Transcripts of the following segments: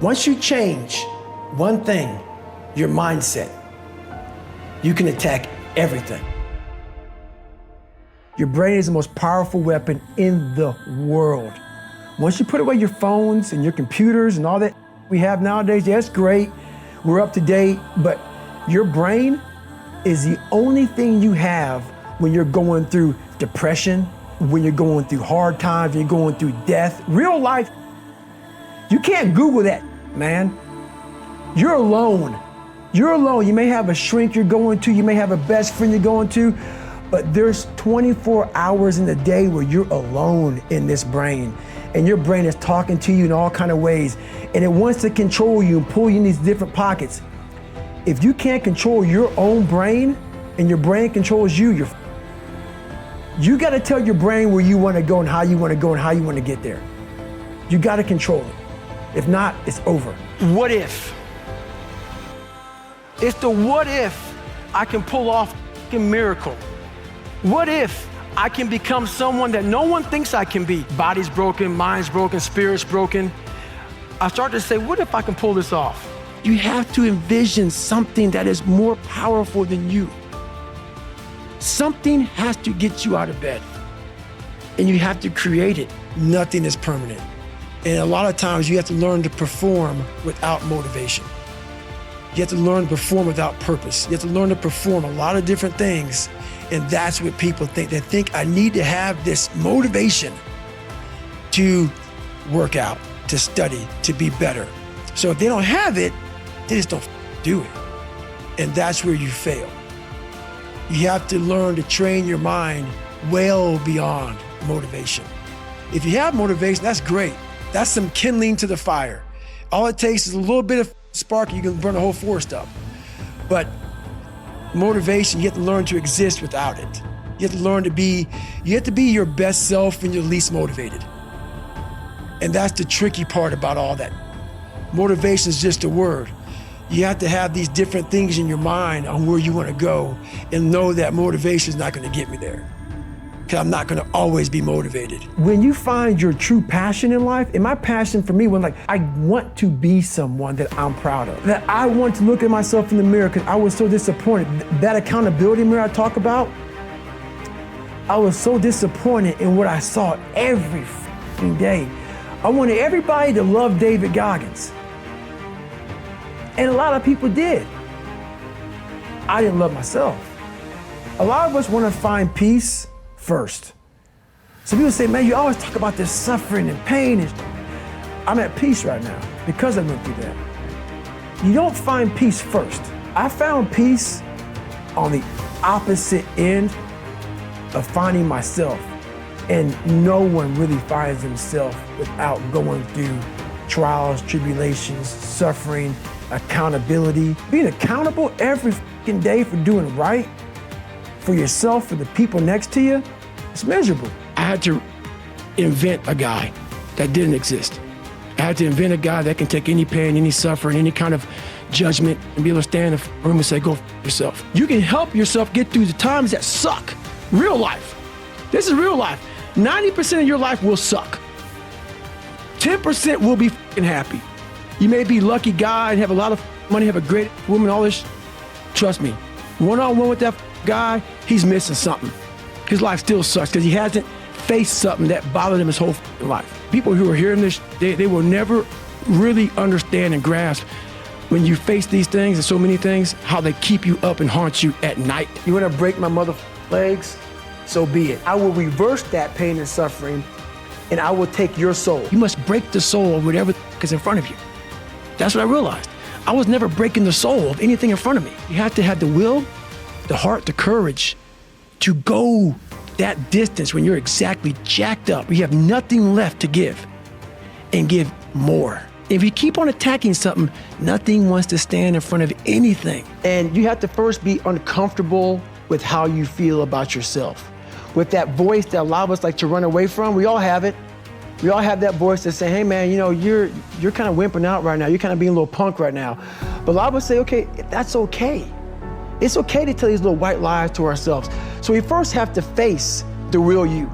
Once you change one thing, your mindset, you can attack everything. Your brain is the most powerful weapon in the world. Once you put away your phones and your computers and all that we have nowadays, yeah, it's great, we're up to date, but your brain is the only thing you have when you're going through depression, when you're going through hard times, when you're going through death. Real life, you can't Google that, man. You're alone. You're alone. You may have a shrink you're going to, you may have a best friend you're going to, but there's 24 hours in the day where you're alone in this brain, and your brain is talking to you in all kinds of ways, and it wants to control you and pull you in these different pockets. If you can't control your own brain and your brain controls you, you got to tell your brain where you want to go and how you want to go and how you want to get there. You got to control it. If not, it's over. What if? It's the what if I can pull off a miracle. What if I can become someone that no one thinks I can be? Body's broken, mind's broken, spirit's broken. I start to say, what if I can pull this off? You have to envision something that is more powerful than you. Something has to get you out of bed, and you have to create it. Nothing is permanent. And a lot of times you have to learn to perform without motivation. You have to learn to perform without purpose. You have to learn to perform a lot of different things. And that's what people think. They think I need to have this motivation to work out, to study, to be better. So if they don't have it, they just don't do it. And that's where you fail. You have to learn to train your mind well beyond motivation. If you have motivation, that's great. That's some kindling to the fire. All it takes is a little bit of spark, you can burn the whole forest up. But motivation, you have to learn to exist without it. You have to learn to be, you have to be your best self when you're least motivated. And that's the tricky part about all that. Motivation is just a word. You have to have these different things in your mind on where you want to go and know that motivation is not going to get me there. Because I'm not going to always be motivated. When you find your true passion in life, and my passion for me was like, I want to be someone that I'm proud of. That I want to look at myself in the mirror because I was so disappointed. That accountability mirror I talk about, I was so disappointed in what I saw every fucking day. I wanted everybody to love David Goggins. And a lot of people did. I didn't love myself. A lot of us want to find peace first. So people say, man, you always talk about this suffering and pain. I'm at peace right now because I went through that. You don't find peace first. I found peace on the opposite end of finding myself. And no one really finds themselves without going through trials, tribulations, suffering, accountability. Being accountable every fucking day for doing right for yourself, for the people next to you, it's miserable. I had to invent a guy that didn't exist. I had to invent a guy that can take any pain, any suffering, any kind of judgment and be able to stand in the room and say, go f yourself. You can help yourself get through the times that suck. Real life. This is real life. 90% of your life will suck. 10% will be f***ing happy. You may be a lucky guy and have a lot of money, have a great woman, all this. Trust me, one-on-one with that guy, he's missing something. His life still sucks because he hasn't faced something that bothered him his whole life. People who are hearing this, they will never really understand and grasp when you face these things and so many things, how they keep you up and haunt you at night. You want to break my mother legs? So be it. I will reverse that pain and suffering, and I will take your soul. You must break the soul of whatever is in front of you. That's what I realized. I was never breaking the soul of anything in front of me. You have to have the will, the heart, the courage to go that distance when you're exactly jacked up. You have nothing left to give, and give more. If you keep on attacking something, nothing wants to stand in front of anything. And you have to first be uncomfortable with how you feel about yourself. With that voice that a lot of us like to run away from, we all have it. We all have that voice that say, hey man, you know, you're kind of wimping out right now. You're kind of being a little punk right now. But a lot of us say, okay, that's okay. It's okay to tell these little white lies to ourselves. So we first have to face the real you.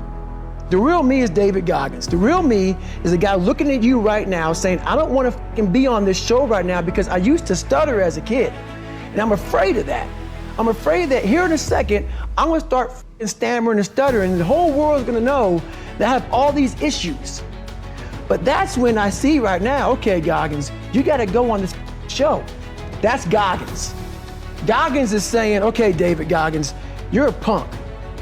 The real me is David Goggins. The real me is a guy looking at you right now saying, I don't want to be on this show right now because I used to stutter as a kid. And I'm afraid of that. I'm afraid that here in a second, I'm gonna start stammering and stuttering, and the whole world's gonna know that I have all these issues. But that's when I see right now, okay, Goggins, you gotta go on this show. That's Goggins. Goggins is saying, okay, David Goggins, you're a punk.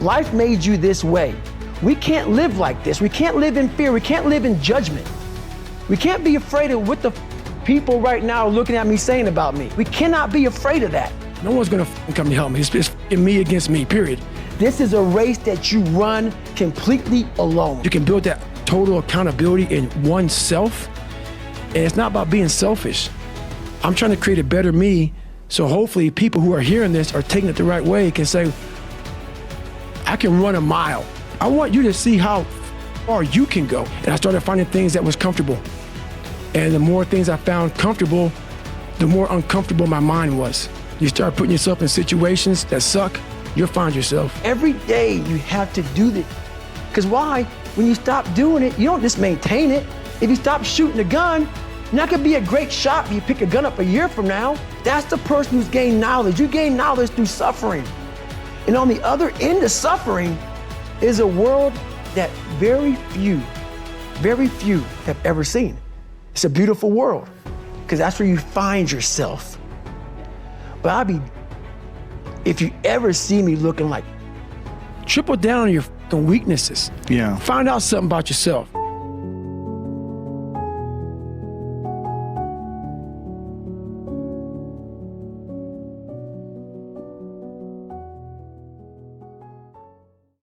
Life made you this way. We can't live like this. We can't live in fear. We can't live in judgment. We can't be afraid of what the people right now are looking at me saying about me. We cannot be afraid of that. No one's gonna come to help me. It's me against me, period. This is a race that you run completely alone. You can build that total accountability in oneself, and it's not about being selfish. I'm trying to create a better me, so hopefully people who are hearing this are taking it the right way, can say, I can run a mile. I want you to see how far you can go. And I started finding things that was comfortable. And the more things I found comfortable, the more uncomfortable my mind was. You start putting yourself in situations that suck, you'll find yourself. Every day you have to do this. Because why? When you stop doing it, you don't just maintain it. If you stop shooting a gun, you're not gonna be a great shot when you pick a gun up a year from now. That's the person who's gained knowledge. You gain knowledge through suffering. And on the other end of suffering is a world that very few have ever seen. It's a beautiful world, because that's where you find yourself. But if you ever see me looking like, triple down on your weaknesses. Yeah. Find out something about yourself.